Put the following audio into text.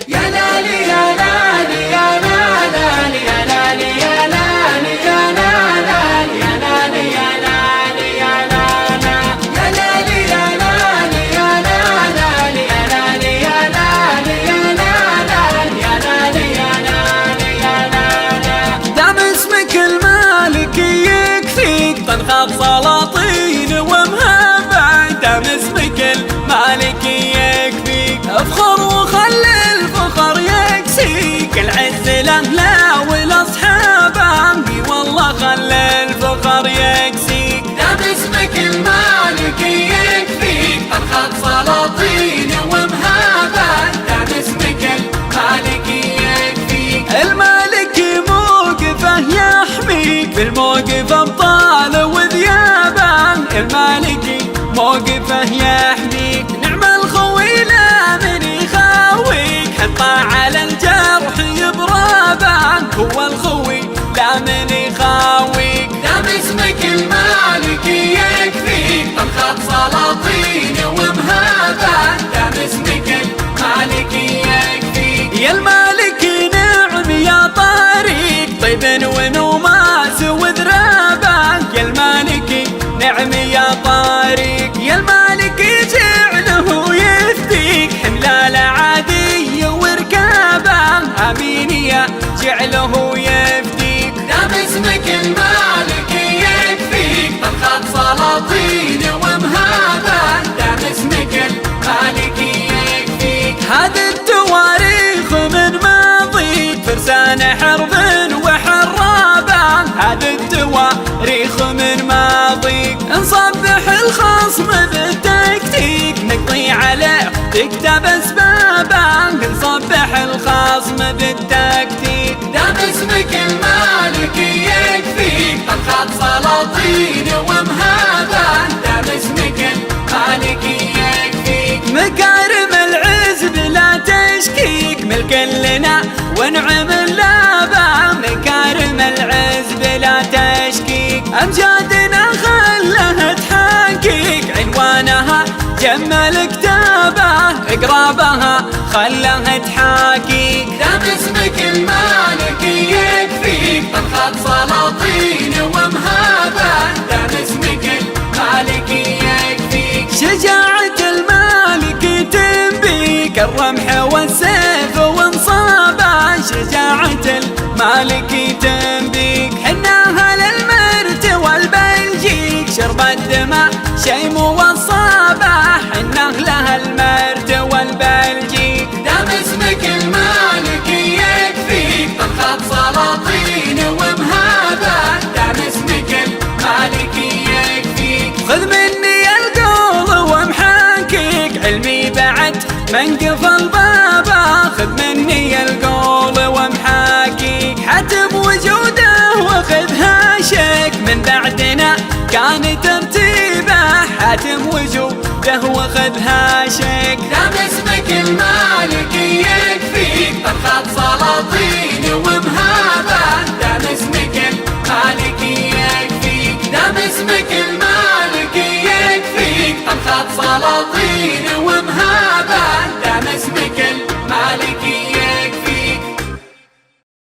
يا لالي يا لالي يا لالي يا لالي يا لالي يا لالي يا لالي يا لالي يا لالي يا لالي يا لالي يا لالي يا لالي يا لالي يا لالي يا لالي يا لالي. دام اسمك المالك يكفيك طنخة سلاطين ومهابة، دام اسمك المالك يكفيك افخر وخلي الفخر يكسيك، العز لأهله ولأصحابه اي والله خلي الفخر يكسيك. دام اسمك المالك يكفيك طنخة سلاطين ومهابة، دام اسمك المالك يكفيك. المالك موقفه يحميك بالموقف ابطال وذيابه، المالك موقفه يحميك نعم الخوي لا من يخاويك، حطه على الجرح يبرابه هو الخوي لا من يخاويك. دام اسمك المالك يكفيك طنخة سلاطين ومهابة، دام اسمك المالك يكفيك. يا المالك نعم يا طريق طيب ونوماس وذرابه، يا المالك نعم يا طريق، يا المالك جعله يفديك حمل العادي وركابه امين يا جعله يفديك. دام اسمك المالك يكفيك طنخة سلاطين ومهابة، دام اسمك المالك يكفيك. هذا التواريخ من ماضيك فرسان حرب وحرابه، هذا التواريخ من ماضيك نصبح الخصم بالتكتيك نقضي عليه تكتب اسبابه، نصبح الخصم بالتكتيك. دام اسمك المالك يكفيك طنخة سلاطين ومهابة، دام اسمك المالك يكفيك. مكارم العز بلا تشكيك ملك لنا ونعم اللابه، مكارم العز بلا تشكيك امجادنا خلها تحاكيك، عنوانها جمل كتابه اقرابها خلها تحاكيك. دام اسمك المالك يكفيك طنخة سلاطين ومهابة، دام اسمك المالك يكفيك. شجاعة المالك تنبيك الرمح والسيف وانصابه، شجاعة المالك تنبيك حناها للمرت والبلجيك، شرب الدماء شيم والصابه حناه لها المرت والبلجيك. دام اسمك المالك يكفيك طنخة سلاطين ومهابة، دام اسمك المالك يكفيك. خذ مني القول ومحاكيك علمي بعد منقف البابه، خذ مني القول ومحاكيك حتم وجوده وخذها شيك من بعدنا كان ترتيبه، حاتم وجوده وخذها شيك. دام اسمك المالك يكفيك طنخة سلاطين ومهابة،